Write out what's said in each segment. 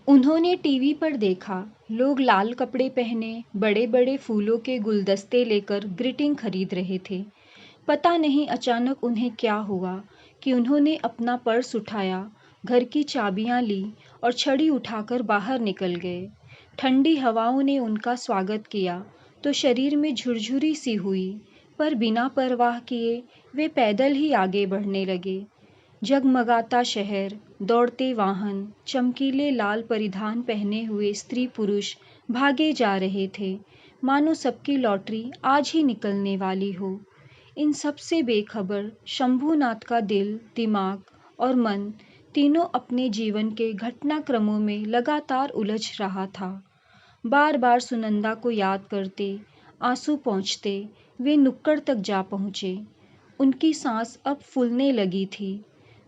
उन्होंने टीवी पर देखा, लोग लाल कपड़े पहने बड़े बड़े फूलों के गुलदस्ते लेकर ग्रीटिंग खरीद रहे थे। पता नहीं अचानक उन्हें क्या हुआ कि उन्होंने अपना पर्स उठाया, घर की चाबियां ली और छड़ी उठाकर बाहर निकल गए। ठंडी हवाओं ने उनका स्वागत किया तो शरीर में झुरझुरी सी हुई, पर बिना परवाह किए वे पैदल ही आगे बढ़ने लगे। जगमगाता शहर, दौड़ते वाहन, चमकीले लाल परिधान पहने हुए स्त्री पुरुष भागे जा रहे थे, मानो सबकी लॉटरी आज ही निकलने वाली हो। इन सब से बेखबर शंभूनाथ का दिल, दिमाग और मन तीनों अपने जीवन के घटनाक्रमों में लगातार उलझ रहा था। बार बार सुनंदा को याद करते, आंसू पहुँचते, वे नुक्कड़ तक जा पहुँचे। उनकी सांस अब फूलने लगी थी।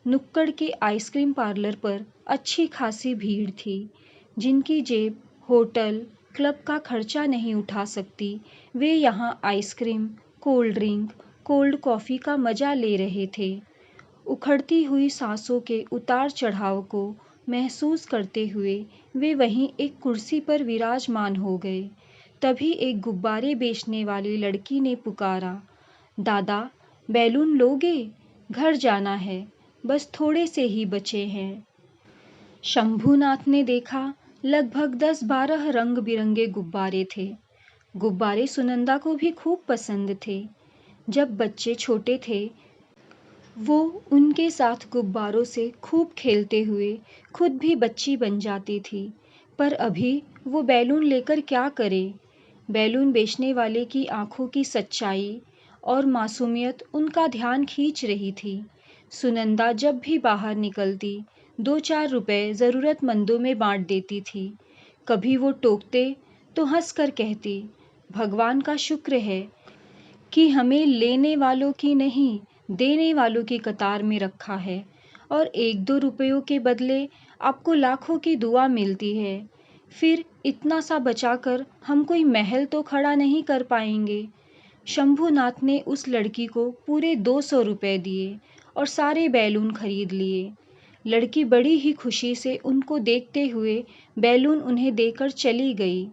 नुक्कड़ के आइसक्रीम पार्लर पर अच्छी खासी भीड़ थी। जिनकी जेब होटल, क्लब का खर्चा नहीं उठा सकती, वे यहाँ ice cream, cold drink, cold coffee का मज़ा ले रहे थे। उखड़ती हुई सांसों के उतार चढ़ाव को महसूस करते हुए वे वहीं एक कुर्सी पर विराजमान हो गए। तभी एक गुब्बारे बेचने वाली लड़की ने पुकारा, दादा, बैलून लोगे? घर जाना है, बस थोड़े से ही बचे हैं। शंभूनाथ ने देखा, लगभग 10-12 रंग बिरंगे गुब्बारे थे। गुब्बारे सुनंदा को भी खूब पसंद थे। जब बच्चे छोटे थे वो उनके साथ गुब्बारों से खूब खेलते हुए खुद भी बच्ची बन जाती थी। पर अभी वो बैलून लेकर क्या करे? बैलून बेचने वाले की आंखों की सच्चाई और मासूमियत उनका ध्यान खींच रही थी। सुनंदा जब भी बाहर निकलती 2-4 रुपए ज़रूरतमंदों में बांट देती थी। कभी वो टोकते तो हंस कर कहती, भगवान का शुक्र है कि हमें लेने वालों की नहीं, देने वालों की कतार में रखा है, और 1-2 रुपयों के बदले आपको लाखों की दुआ मिलती है। फिर इतना सा बचाकर हम कोई महल तो खड़ा नहीं कर पाएंगे। शंभूनाथ ने उस लड़की को पूरे 200 रुपए दिए और सारे बैलून खरीद लिए। लड़की बड़ी ही खुशी से उनको देखते हुए बैलून उन्हें देकर चली गई,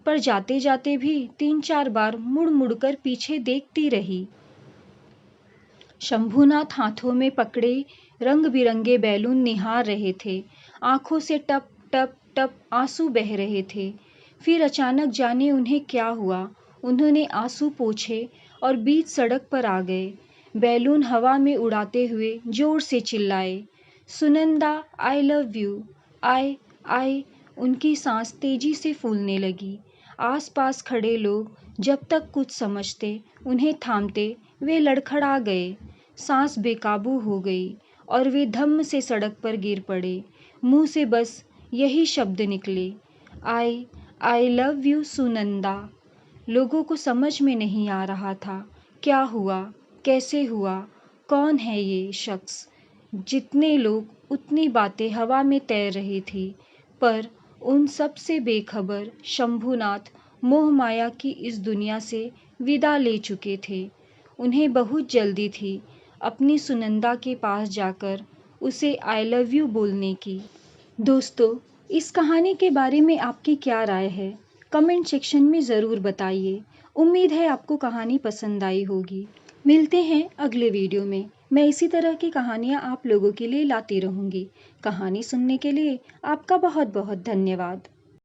पर जाते जाते भी 3-4 बार मुड़ मुड़कर पीछे देखती रही। शंभूनाथ हाथों में पकड़े रंग बिरंगे बैलून निहार रहे थे। आंखों से टप टप टप आंसू बह रहे थे। फिर अचानक जाने उन्हें क्या हुआ, उन्होंने आंसू पोंछे और बीच सड़क पर आ गए। बैलून हवा में उड़ाते हुए जोर से चिल्लाए, सुनंदा, आई लव यू, आई। उनकी सांस तेजी से फूलने लगी। आसपास खड़े लोग जब तक कुछ समझते उन्हें थामते, वे लड़खड़ा गए। सांस बेकाबू हो गई और वे धम्म से सड़क पर गिर पड़े। मुंह से बस यही शब्द निकले, आई लव यू सुनंदा। लोगों को समझ में नहीं आ रहा था क्या हुआ, कैसे हुआ, कौन है ये शख्स। जितने लोग उतनी बातें हवा में तैर रही थी, पर उन सब से बेखबर शंभूनाथ मोह माया की इस दुनिया से विदा ले चुके थे। उन्हें बहुत जल्दी थी अपनी सुनंदा के पास जाकर उसे आई लव यू बोलने की। दोस्तों, इस कहानी के बारे में आपकी क्या राय है? कमेंट सेक्शन में ज़रूर बताइए। उम्मीद है आपको कहानी पसंद आई होगी। मिलते हैं अगले वीडियो में। मैं इसी तरह की कहानियाँ आप लोगों के लिए लाती रहूँगी। कहानी सुनने के लिए आपका बहुत बहुत धन्यवाद।